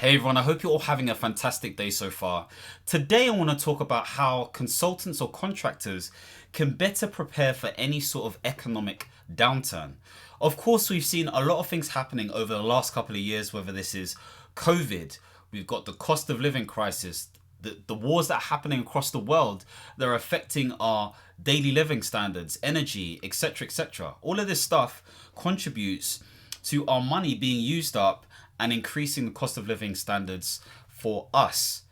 Hey everyone, I hope you're all having a fantastic day so far. Today I want to talk about how consultants or contractors can better prepare for any sort of economic downturn. Of course, we've seen a lot of things happening over the last couple of years, whether this is COVID, we've got the cost of living crisis, the wars that are happening across the world that are affecting our daily living standards, energy, etc., etc. All of this stuff contributes to our money being used up and increasing the cost of living standards for us.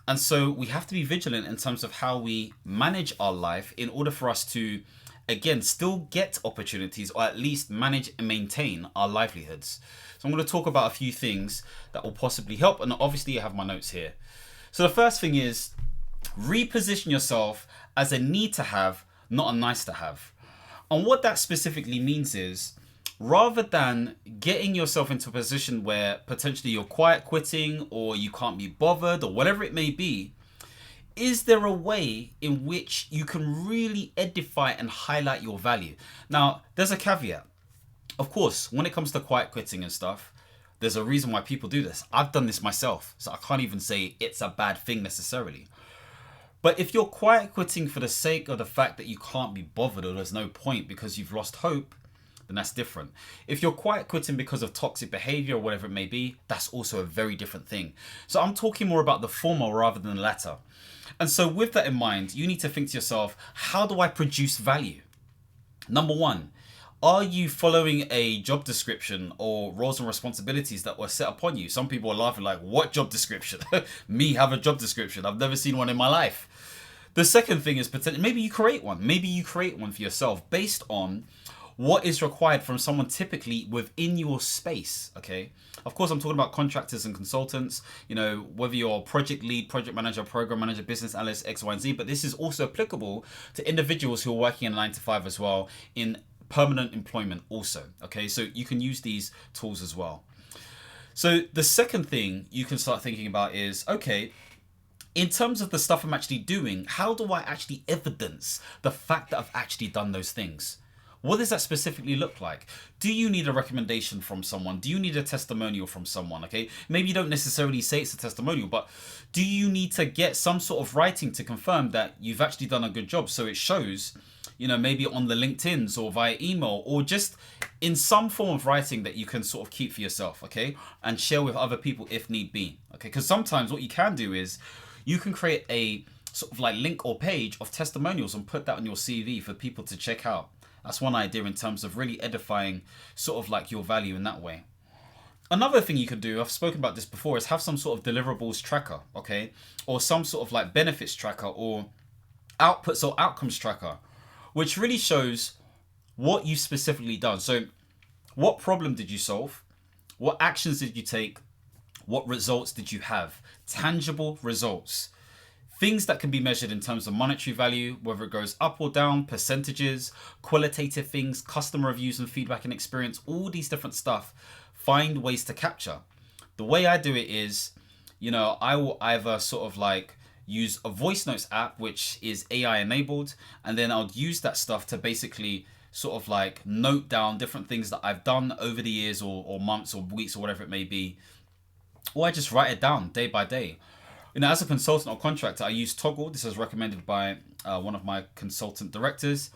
And so we have to be vigilant in terms of how we manage our life in order for us to, again, still get opportunities or at least manage and maintain our livelihoods. So I'm going to talk about a few things that will possibly help. And obviously I have my notes here. So the first thing is reposition yourself as a need to have, not a nice to have. And what that specifically means is, rather than getting yourself into a position where potentially you're quiet quitting or you can't be bothered or whatever it may be, is there a way in which you can really edify and highlight your value? Now, there's a caveat. Of course, when it comes to quiet quitting and stuff, there's a reason why people do this. I've done this myself, so I can't even say it's a bad thing necessarily. But if you're quiet quitting for the sake of the fact that you can't be bothered or there's no point because you've lost hope, then that's different. If you're quiet quitting because of toxic behavior or whatever it may be, that's also a very different thing. So I'm talking more about the former rather than the latter. And so with that in mind, you need to think to yourself, how do I produce value? Number one, are you following a job description or roles and responsibilities that were set upon you? Some people are laughing like, what job description? Me have a job description. I've never seen one in my life. The second thing is potentially, maybe you create one. Maybe you create one for yourself based on what is required from someone typically within your space, okay? Of course, I'm talking about contractors and consultants, you know, whether you're project lead, project manager, program manager, business analyst, X, Y, and Z, but this is also applicable to individuals who are working in a 9 to 5 as well, in permanent employment also, okay? So you can use these tools as well. So the second thing you can start thinking about is, okay, in terms of the stuff I'm actually doing, how do I actually evidence the fact that I've actually done those things? What does that specifically look like? Do you need a recommendation from someone? Do you need a testimonial from someone? Okay, maybe you don't necessarily say it's a testimonial, but do you need to get some sort of writing to confirm that you've actually done a good job? So it shows, you know, maybe on the LinkedIn's or via email or just in some form of writing that you can sort of keep for yourself, okay? And share with other people if need be, okay? Because sometimes what you can do is you can create a sort of like link or page of testimonials and put that on your CV for people to check out. That's one idea in terms of really edifying sort of like your value in that way. Another thing you can do, I've spoken about this before, is have some sort of deliverables tracker, okay? Or some sort of like benefits tracker or outputs or outcomes tracker, which really shows what you specifically done. So what problem did you solve? What actions did you take? What results did you have? Tangible results. Things that can be measured in terms of monetary value, whether it goes up or down, percentages, qualitative things, customer reviews and feedback and experience, all these different stuff, find ways to capture. The way I do it is, you know, I will either sort of like use a voice notes app, which is AI enabled, and then I'll use that stuff to basically sort of like note down different things that I've done over the years or months or weeks or whatever it may be. Or I just write it down day by day. You know, as a consultant or contractor, I use Toggle. This is recommended by one of my consultant directors.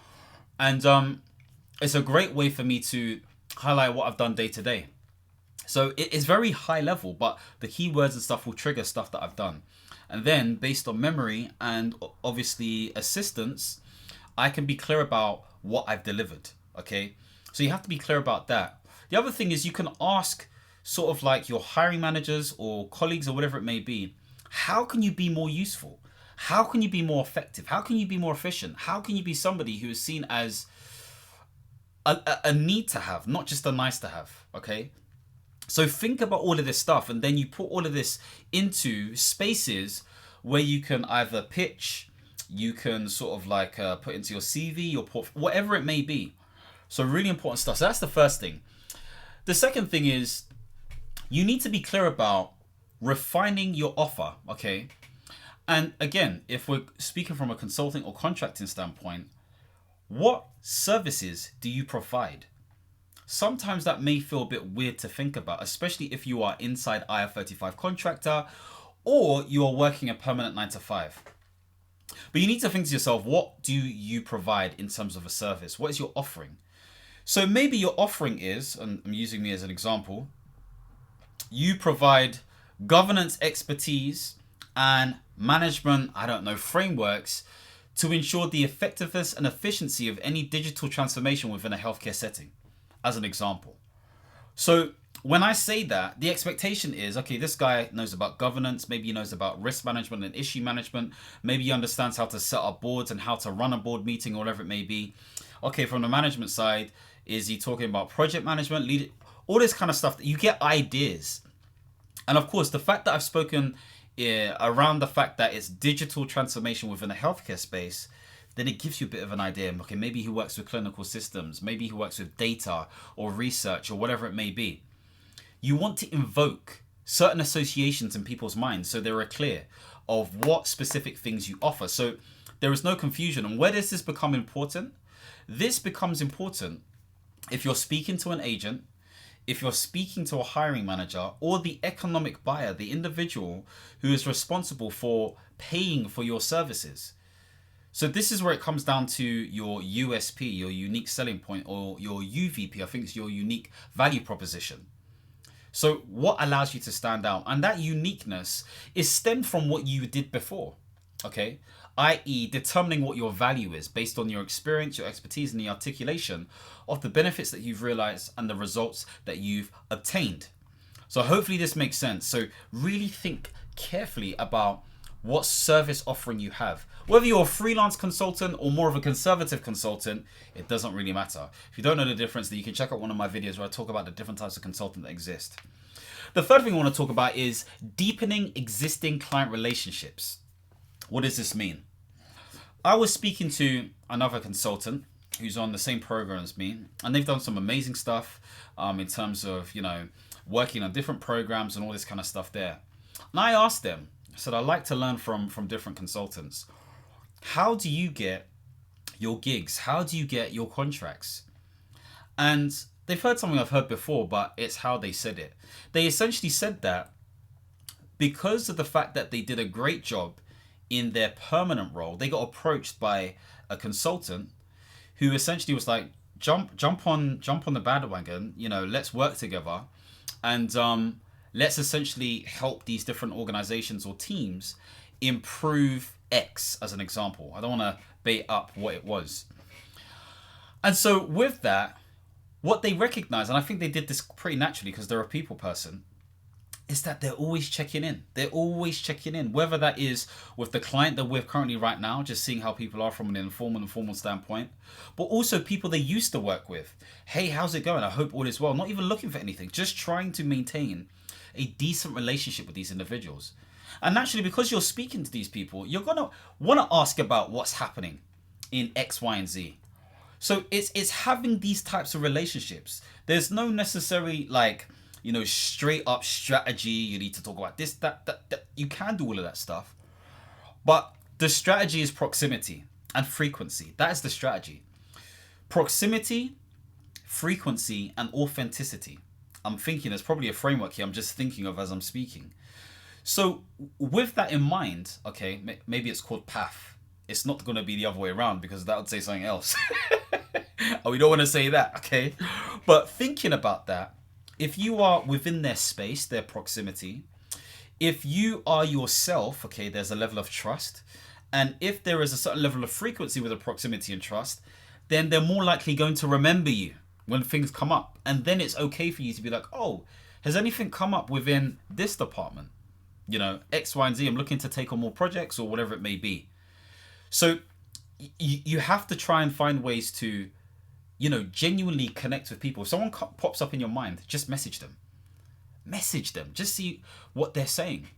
And it's a great way for me to highlight what I've done day to day. So it is very high level, but the keywords and stuff will trigger stuff that I've done. And then based on memory and obviously assistance, I can be clear about what I've delivered. Okay. So you have to be clear about that. The other thing is you can ask sort of like your hiring managers or colleagues or whatever it may be, how can you be more useful? How can you be more effective? How can you be more efficient? How can you be somebody who is seen as a need to have, not just a nice to have, okay? So think about all of this stuff and then you put all of this into spaces where you can either pitch, you can sort of like put into your CV, your portfolio, whatever it may be. So really important stuff. So that's the first thing. The second thing is you need to be clear about refining your offer, okay? And again, if we're speaking from a consulting or contracting standpoint, what services do you provide? sometimes that may feel a bit weird to think about, especially if you are inside IR35 contractor or you are working a permanent 9 to 5. But you need to think to yourself, what do you provide in terms of a service? What is your offering? So maybe your offering is, and I'm using me as an example, you provide governance expertise and management, I don't know, frameworks to ensure the effectiveness and efficiency of any digital transformation within a healthcare setting, as an example. So when I say that, the expectation is, okay, this guy knows about governance, maybe he knows about risk management and issue management, maybe he understands how to set up boards and how to run a board meeting or whatever it may be. Okay, from the management side, is he talking about project management, lead, all this kind of stuff, that you get ideas. And of course, the fact that I've spoken around the fact that it's digital transformation within a healthcare space, then it gives you a bit of an idea. Okay, maybe he works with clinical systems, maybe he works with data or research or whatever it may be. You want to invoke certain associations in people's minds so they're clear of what specific things you offer. So there is no confusion. And where does this become important? This becomes important if you're speaking to an agent, if you're speaking to a hiring manager, or the economic buyer, the individual who is responsible for paying for your services. So this is where it comes down to your USP, your unique selling point, or your UVP. I think it's your unique value proposition. So what allows you to stand out? And that uniqueness is stemmed from what you did before, okay? i.e. determining what your value is based on your experience, your expertise, and the articulation of the benefits that you've realized and the results that you've obtained. So hopefully this makes sense. So really think carefully about what service offering you have. Whether you're a freelance consultant or more of a conservative consultant, it doesn't really matter. If you don't know the difference, then you can check out one of my videos where I talk about the different types of consultant that exist. The third thing I want to talk about is deepening existing client relationships. What does this mean? I was speaking to another consultant who's on the same program as me, and they've done some amazing stuff in terms of, working on different programs and all this kind of stuff there. And I asked them, I said, I'd like to learn from different consultants. How do you get your gigs? How do you get your contracts? And they've heard something I've heard before, but it's how they said it. They essentially said that because of the fact that they did a great job in their permanent role, they got approached by a consultant who essentially was like, jump on the bandwagon, let's work together, and let's essentially help these different organizations or teams improve X, as an example. I don't want to bait up what it was. And so with that, what they recognize, and I think they did this pretty naturally because they're a people person, is that they're always checking in. They're always checking in, whether that is with the client that we're currently right now, just seeing how people are from an informal and formal standpoint, but also people they used to work with. Hey, how's it going? I hope all is well. Not even looking for anything, just trying to maintain a decent relationship with these individuals. And naturally, because you're speaking to these people, you're going to want to ask about what's happening in X, Y, and Z. So it's having these types of relationships. There's no necessary straight up strategy. You need to talk about this, that. You can do all of that stuff. But the strategy is proximity and frequency. That is the strategy. Proximity, frequency, and authenticity. I'm thinking there's probably a framework here I'm just thinking of as I'm speaking. So with that in mind, okay, maybe it's called PATH. It's not going to be the other way around because that would say something else. Oh, we don't want to say that, okay? But thinking about that, if you are within their space, their proximity, if you are yourself, okay, there's a level of trust. And if there is a certain level of frequency with a proximity and trust, then they're more likely going to remember you when things come up. And then it's okay for you to be like, oh, has anything come up within this department? X, Y, and Z, I'm looking to take on more projects or whatever it may be. So you have to try and find ways to, genuinely connect with people. If someone pops up in your mind, just message them. Message them. Just see what they're saying.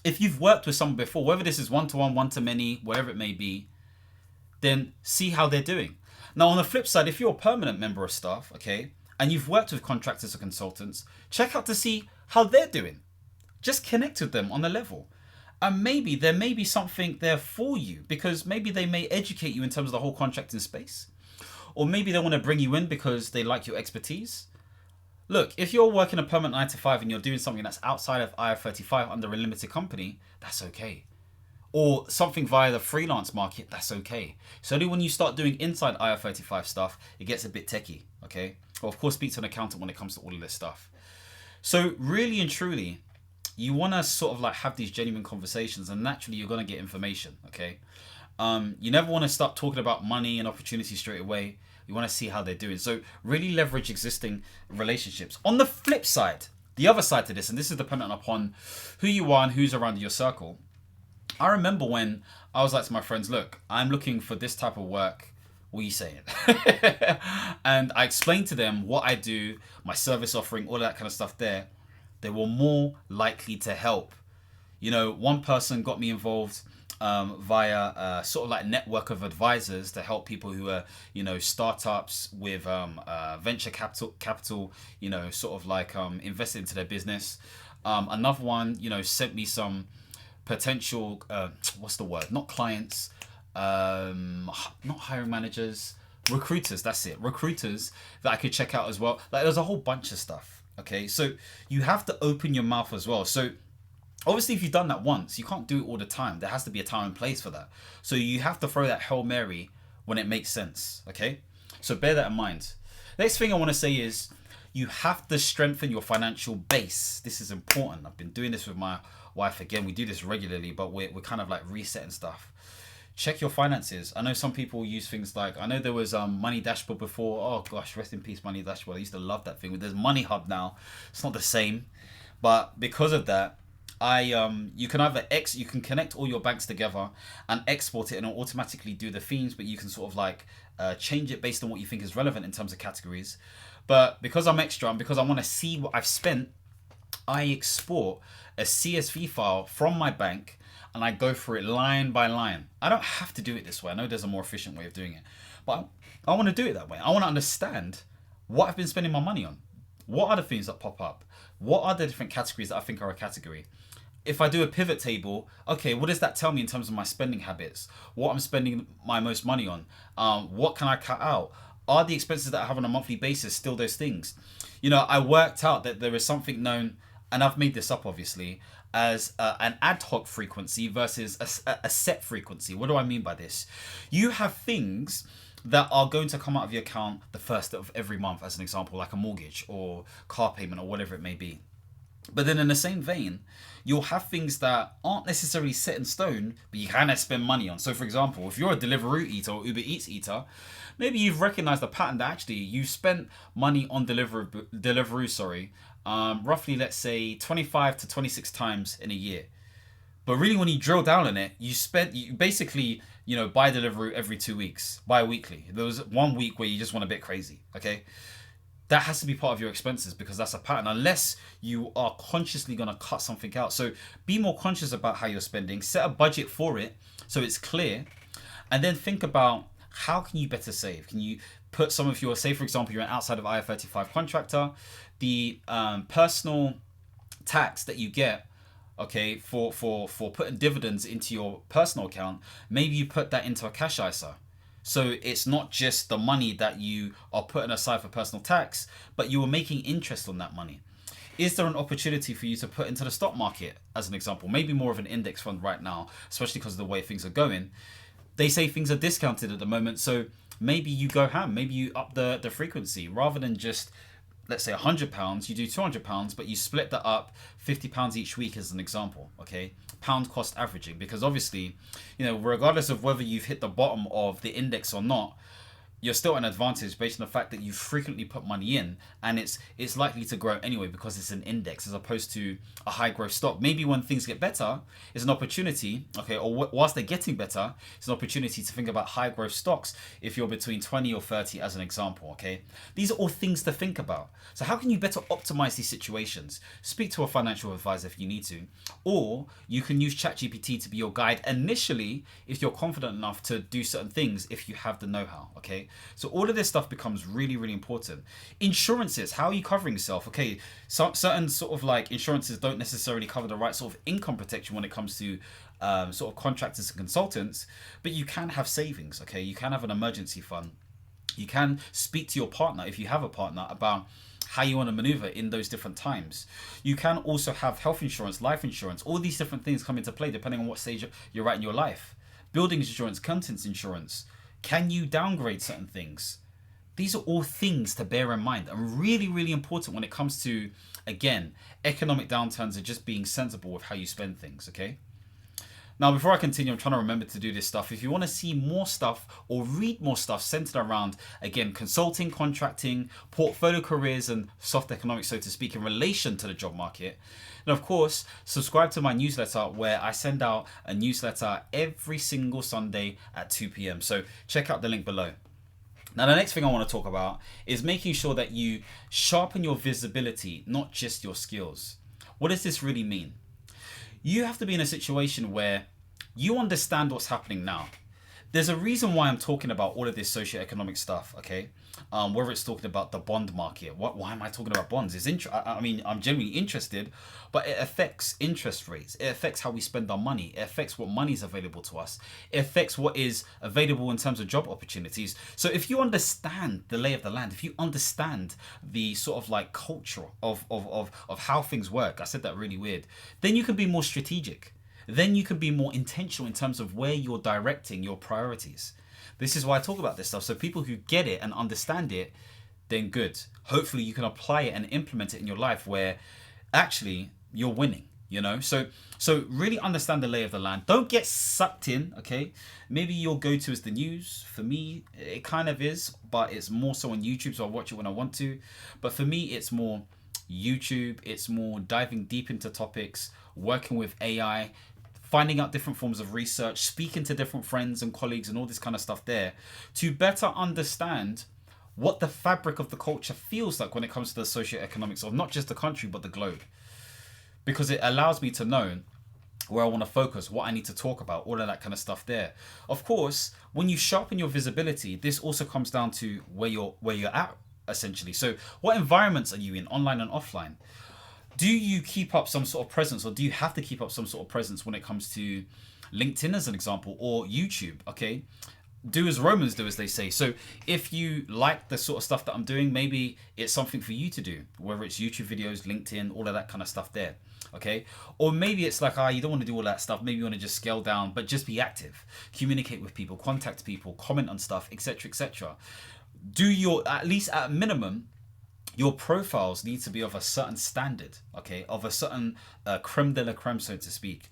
If you've worked with someone before, whether this is one-to-one, one-to-many, whatever it may be, then see how they're doing. Now, on the flip side, if you're a permanent member of staff, okay, and you've worked with contractors or consultants, check out to see how they're doing. Just connect with them on the level. And maybe there may be something there for you because maybe they may educate you in terms of the whole contracting space. or maybe they want to bring you in because they like your expertise. Look, if you're working a permanent 9 to 5 and you're doing something that's outside of IR35 under a limited company, that's okay. Or something via the freelance market, that's okay. So only when you start doing inside IR35 stuff, it gets a bit techie, okay? Well, of course, speak to an accountant when it comes to all of this stuff. So really and truly, you want to sort of like have these genuine conversations, and naturally you're going to get information, okay? You never want to start talking about money and opportunity straight away. You want to see how they're doing. So really leverage existing relationships. On the flip side, the other side to this, and this is dependent upon who you are and who's around your circle. I remember when I was like to my friends, look, I'm looking for this type of work. What are you saying? And I explained to them what I do, my service offering, all that kind of stuff there. They were more likely to help. You know, one person got me involved via sort of like network of advisors to help people who are, you know, startups with venture capital, you know, sort of like invested into their business. Another one, you know, sent me some potential, what's the word? Not clients, not hiring managers, recruiters. That's it. Recruiters that I could check out as well. Like there's a whole bunch of stuff. Okay. So you have to open your mouth as well. So obviously if you've done that once, you can't do it all the time. There has to be a time and place for that. So you have to throw that Hail Mary when it makes sense. Okay. So bear that in mind. Next thing I want to say is you have to strengthen your financial base. This is important. I've been doing this with my wife again. We do this regularly, but we're kind of like resetting stuff. Check your finances. I know some people use things like, I know there was Money Dashboard before. Oh gosh, rest in peace, Money Dashboard. I used to love that thing. There's Money Hub now. It's not the same, but because of that, you can either you can connect all your banks together and export it, and it'll automatically do the themes, but you can sort of like change it based on what you think is relevant in terms of categories. But because I'm extra and because I want to see what I've spent, I export a CSV file from my bank and I go through it line by line. I don't have to do it this way. I know there's a more efficient way of doing it, but I want to do it that way. I want to understand what I've been spending my money on. What are the things that pop up? What are the different categories that I think are a category? If I do a pivot table, okay, what does that tell me in terms of my spending habits? What I'm spending my most money on? What can I cut out? Are the expenses that I have on a monthly basis still those things? You know, I worked out that there is something known, and I've made this up obviously, as an ad hoc frequency versus a set frequency. What do I mean by this? You have things that are going to come out of your account the first of every month, as an example, like a mortgage or car payment or whatever it may be. But then in the same vein, you'll have things that aren't necessarily set in stone, but you kind of spend money on. So for example, if you're a Deliveroo eater or Uber Eats eater, maybe you've recognized the pattern that actually you spent money on Deliveroo, roughly let's say 25 to 26 times in a year. But really when you drill down on it, you basically, you know, buy Deliveroo every 2 weeks, bi-weekly. There was 1 week where you just went a bit crazy, okay? That has to be part of your expenses because that's a pattern, unless you are consciously going to cut something out. So be more conscious about how you're spending, set a budget for it so it's clear, and then think about how can you better save? Can you put some of your, say for example, you're an outside of IR35 contractor, the personal tax that you get, okay, for putting dividends into your personal account, maybe you put that into a cash ISA. So it's not just the money that you are putting aside for personal tax, but you are making interest on that money. Is there an opportunity for you to put into the stock market, as an example? Maybe more of an index fund right now, especially because of the way things are going. They say things are discounted at the moment, so maybe you go ham. Maybe you up the frequency. Rather than just, let's say £100, you do £200, but you split that up £50 each week as an example, okay? Pound cost averaging, because obviously, you know, regardless of whether you've hit the bottom of the index or not, you're still an advantage based on the fact that you frequently put money in, and it's likely to grow anyway because it's an index as opposed to a high growth stock. Maybe when things get better, it's an opportunity, okay, or whilst they're getting better, it's an opportunity to think about high growth stocks if you're between 20 or 30 as an example, okay? These are all things to think about. So how can you better optimize these situations? Speak to a financial advisor if you need to, or you can use ChatGPT to be your guide initially if you're confident enough to do certain things if you have the know-how, okay? So all of this stuff becomes really, really important. Insurances, how are you covering yourself? Okay, so certain sort of like insurances don't necessarily cover the right sort of income protection when it comes to sort of contractors and consultants, but you can have savings, okay? You can have an emergency fund. You can speak to your partner, if you have a partner, about how you want to maneuver in those different times. You can also have health insurance, life insurance, all these different things come into play depending on what stage you're at in your life. Building insurance, contents insurance. Can you downgrade certain things? These are all things to bear in mind and really, really important when it comes to, again, economic downturns and just being sensible with how you spend things, okay? Now, before I continue, I'm trying to remember to do this stuff. If you want to see more stuff or read more stuff centered around, again, consulting, contracting, portfolio careers, and soft economics, so to speak, in relation to the job market, and of course, subscribe to my newsletter where I send out a newsletter every single Sunday at 2 p.m. So check out the link below. Now, the next thing I want to talk about is making sure that you sharpen your visibility, not just your skills. What does this really mean? You have to be in a situation where you understand what's happening now. There's a reason why I'm talking about all of this socioeconomic stuff, okay? Whether it's talking about the bond market. Why am I talking about bonds? I'm genuinely interested, but it affects interest rates. It affects how we spend our money. It affects what money is available to us. It affects what is available in terms of job opportunities. So if you understand the lay of the land, if you understand the sort of like culture of how things work, I said that really weird, then you can be more strategic. Then you can be more intentional in terms of where you're directing your priorities. This is why I talk about this stuff. So people who get it and understand it, then good. Hopefully you can apply it and implement it in your life where actually you're winning, you know? So really understand the lay of the land. Don't get sucked in, okay? Maybe your go-to is the news. For me, it kind of is, but it's more so on YouTube, so I watch it when I want to. But for me, it's more YouTube. It's more diving deep into topics, working with AI, finding out different forms of research, speaking to different friends and colleagues and all this kind of stuff there to better understand what the fabric of the culture feels like when it comes to the socioeconomics of not just the country, but the globe. Because it allows me to know where I want to focus, what I need to talk about, all of that kind of stuff there. Of course, when you sharpen your visibility, this also comes down to where you're at, essentially. So what environments are you in, online and offline? Do you keep up some sort of presence, or do you have to keep up some sort of presence when it comes to LinkedIn as an example, or YouTube, okay? Do as Romans do, as they say. So if you like the sort of stuff that I'm doing, maybe it's something for you to do, whether it's YouTube videos, LinkedIn, all of that kind of stuff there, okay? Or maybe it's like, you don't want to do all that stuff. Maybe you want to just scale down, but just be active. Communicate with people, contact people, comment on stuff, etc., etc. Do your, at least at minimum, your profiles need to be of a certain standard, okay? Of a certain creme de la creme, so to speak.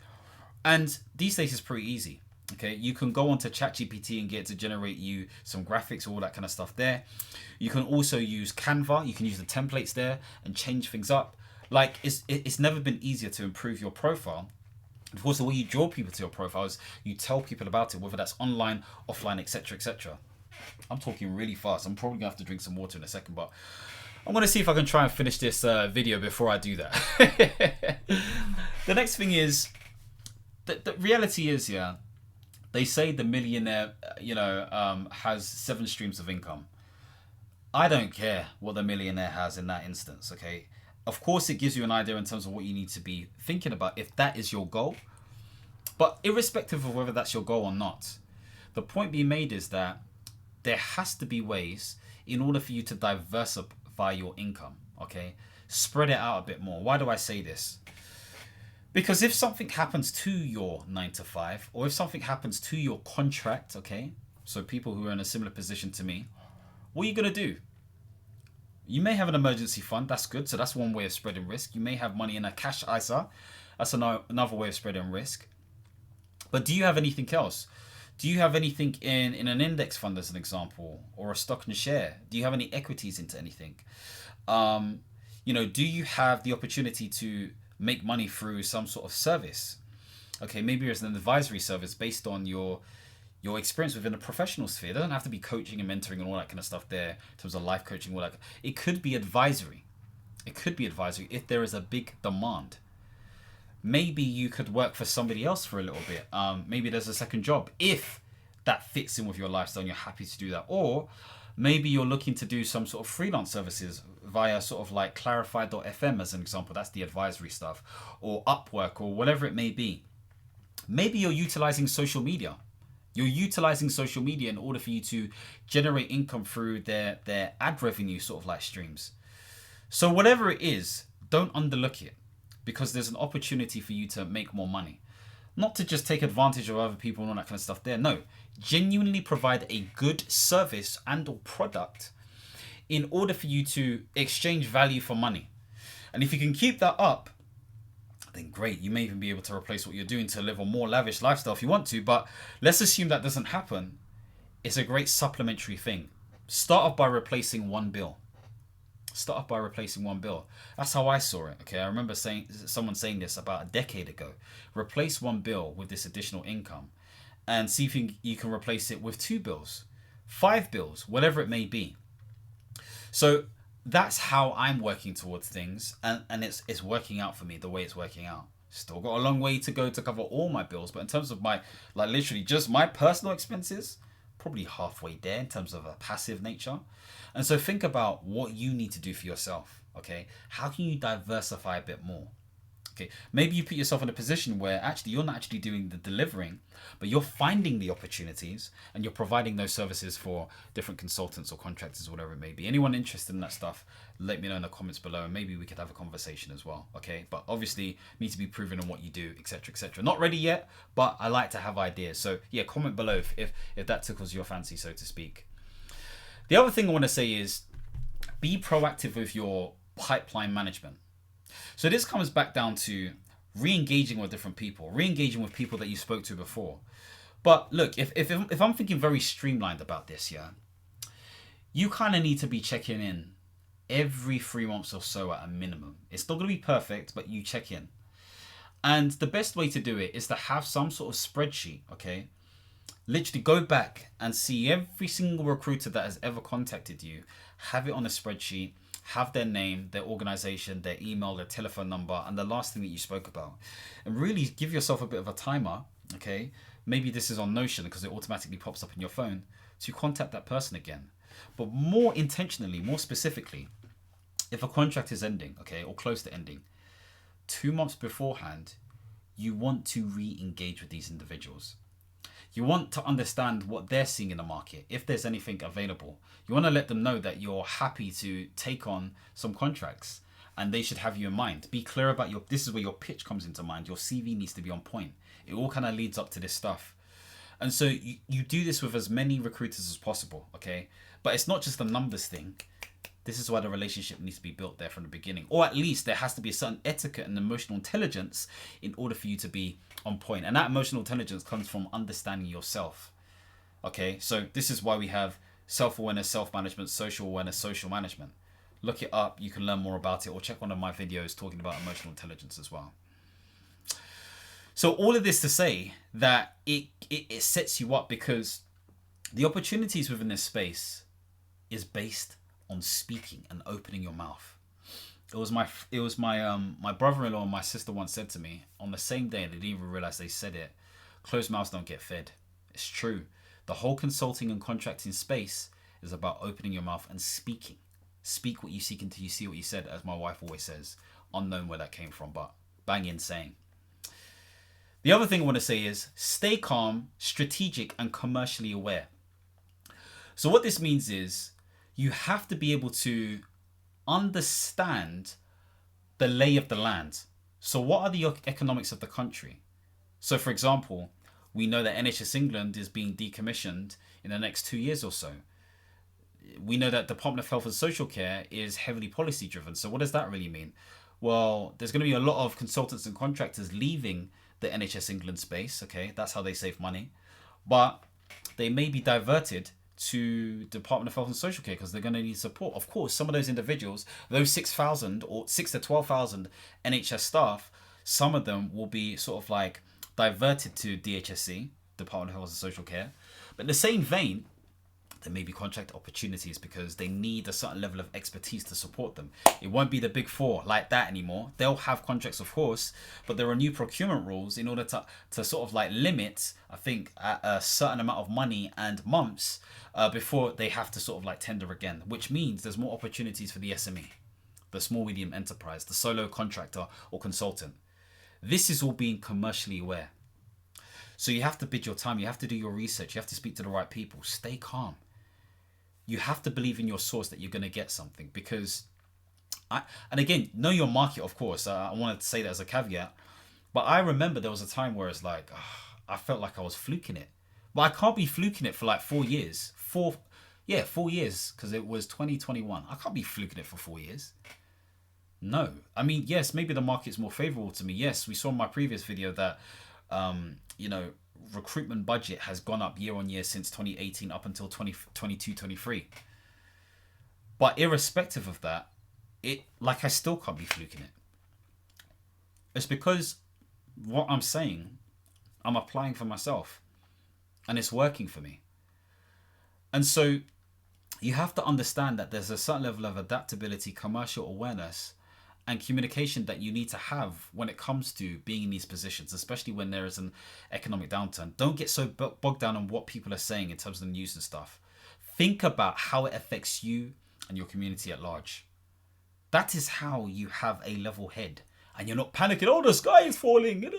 And these days it's pretty easy, okay? You can go onto ChatGPT and get it to generate you some graphics, all that kind of stuff there. You can also use Canva. You can use the templates there and change things up. Like, it's never been easier to improve your profile. Of course, the way you draw people to your profiles, you tell people about it, whether that's online, offline, etc., etc. I'm talking really fast. I'm probably gonna have to drink some water in a second, but I'm going to see if I can try and finish this video before I do that. The next thing is, the reality is, yeah, they say the millionaire, has 7 streams of income. I don't care what the millionaire has in that instance, okay? Of course, it gives you an idea in terms of what you need to be thinking about if that is your goal. But irrespective of whether that's your goal or not, the point being made is that there has to be ways in order for you to diversify your income, okay? Spread it out a bit more. Why do I say this? Because if something happens to your 9 to 5, or if something happens to your contract, okay? So people who are in a similar position to me, what are you going to do? You may have an emergency fund. That's good. So that's one way of spreading risk. You may have money in a cash ISA. That's another way of spreading risk. But do you have anything else? Do you have anything in an index fund, as an example, or a stock and share? Do you have any equities into anything? Do you have the opportunity to make money through some sort of service? Okay, maybe there's an advisory service based on your experience within a professional sphere. It doesn't have to be coaching and mentoring and all that kind of stuff there in terms of life coaching. All that. It could be advisory. It could be advisory if there is a big demand. Maybe you could work for somebody else for a little bit. Maybe there's a second job if that fits in with your lifestyle and you're happy to do that. Or maybe you're looking to do some sort of freelance services via sort of like Clarify.fm as an example. That's the advisory stuff. Or Upwork or whatever it may be. Maybe you're utilizing social media You're utilizing social media in order for you to generate income through their ad revenue sort of like streams. So whatever it is, don't underlook it, because there's an opportunity for you to make more money. Not to just take advantage of other people and all that kind of stuff there. No, genuinely provide a good service and or product in order for you to exchange value for money. And if you can keep that up, then great. You may even be able to replace what you're doing to live a more lavish lifestyle if you want to. But let's assume that doesn't happen. It's a great supplementary thing. Start off by replacing one bill. Start off by replacing one bill. That's how I saw it. Okay, I remember someone saying this about a decade ago. Replace one bill with this additional income, and see if you can replace it with 2 bills, 5 bills, whatever it may be. So that's how I'm working towards things, and it's working out for me the way it's working out. Still got a long way to go to cover all my bills, but in terms of my, like, literally just my personal expenses, probably halfway there in terms of a passive nature. And so think about what you need to do for yourself. Okay, how can you diversify a bit more? Okay, maybe you put yourself in a position where actually you're not actually doing the delivering, but you're finding the opportunities and you're providing those services for different consultants or contractors, whatever it may be. Anyone interested in that stuff, let me know in the comments below, and maybe we could have a conversation as well. Okay, but obviously need to be proven in what you do, etc., etc. Not ready yet, but I like to have ideas. So yeah, comment below if that tickles your fancy, so to speak. The other thing I want to say is be proactive with your pipeline management. So this comes back down to re-engaging with different people, re-engaging with people that you spoke to before. But look, if I'm thinking very streamlined about this, yeah, you kind of need to be checking in every 3 months or so at a minimum. It's not going to be perfect, but you check in. And the best way to do it is to have some sort of spreadsheet, okay? Literally go back and see every single recruiter that has ever contacted you, have it on a spreadsheet, have their name, their organization, their email, their telephone number, and the last thing that you spoke about. And really give yourself a bit of a timer, okay? Maybe this is on Notion because it automatically pops up in your phone to contact that person again. But more intentionally, more specifically, if a contract is ending, okay, or close to ending, 2 months beforehand, you want to re-engage with these individuals. You want to understand what they're seeing in the market, if there's anything available. You want to let them know that you're happy to take on some contracts and they should have you in mind. Be clear about this is where your pitch comes into mind. Your CV needs to be on point. It all kind of leads up to this stuff. And so you do this with as many recruiters as possible, okay? But it's not just a numbers thing. This is why the relationship needs to be built there from the beginning. Or at least there has to be a certain etiquette and emotional intelligence in order for you to be on point. And that emotional intelligence comes from understanding yourself. Okay, so this is why we have self-awareness, self-management, social awareness, social management. Look it up. You can learn more about it, or check one of my videos talking about emotional intelligence as well. So all of this to say that it sets you up, because the opportunities within this space is based on speaking and opening your mouth. It was my brother-in-law and my sister once said to me on the same day, and they didn't even realize they said it, closed mouths don't get fed. It's true. The whole consulting and contracting space is about opening your mouth and speaking. Speak what you seek until you see what you said, as my wife always says. Unknown where that came from, but bang in saying. The other thing I want to say is stay calm, strategic, and commercially aware. So what this means is you have to be able to understand the lay of the land. So what are the economics of the country? So for example, we know that NHS England is being decommissioned in the next 2 years or so. We know that Department of Health and Social Care is heavily policy driven. So what does that really mean? Well, there's going to be a lot of consultants and contractors leaving the NHS England space. Okay, that's how they save money. But they may be diverted to Department of Health and Social Care because they're going to need support. Of course, some of those individuals, those 6,000 or 6 to 12,000 NHS staff, some of them will be sort of like diverted to DHSC, Department of Health and Social Care. But in the same vein, there may be contract opportunities because they need a certain level of expertise to support them. It won't be the big four like that anymore. They'll have contracts, of course, but there are new procurement rules in order to sort of like limit, I think, a certain amount of money and months before they have to sort of like tender again, which means there's more opportunities for the SME, the small medium enterprise, the solo contractor or consultant. This is all being commercially aware. So you have to bid your time. You have to do your research. You have to speak to the right people. Stay calm. You have to believe in your source that you're going to get something, because and again, know your market, of course. I wanted to say that as a caveat. But I remember there was a time where it's like, I felt like I was fluking it. But I can't be fluking it for like 4 years. 4 years, because it was 2021. I can't be fluking it for 4 years. No. I mean, yes, maybe the market's more favorable to me. Yes, we saw in my previous video that, recruitment budget has gone up year on year since 2018 up until 2022, 23. But irrespective of that, I still can't be fluking it. It's because what I'm saying, I'm applying for myself, and it's working for me. And so you have to understand that there's a certain level of adaptability, commercial awareness, and communication that you need to have when it comes to being in these positions, especially when there is an economic downturn. Don't get so bogged down on what people are saying in terms of the news and stuff. Think about how it affects you and your community at large. That is how you have a level head, and you're not panicking. Oh, the sky is falling,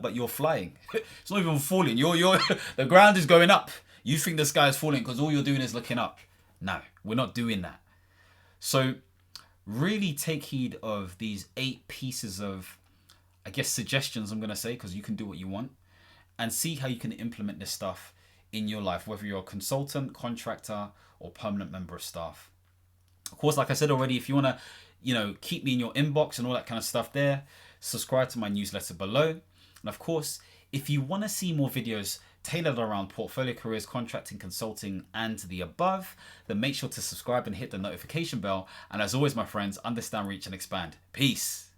but you're flying. It's not even falling. The ground is going up. You think the sky is falling because all you're doing is looking up. No, we're not doing that. So really take heed of these 8 pieces of, I guess, suggestions, I'm going to say, because you can do what you want, and see how you can implement this stuff in your life, whether you're a consultant, contractor, or permanent member of staff. Of course, like I said already, if you want to, keep me in your inbox and all that kind of stuff there, subscribe to my newsletter below. And of course, if you want to see more videos tailored around portfolio careers, contracting, consulting, and the above, then make sure to subscribe and hit the notification bell. And as always, my friends, understand, reach, and expand. Peace.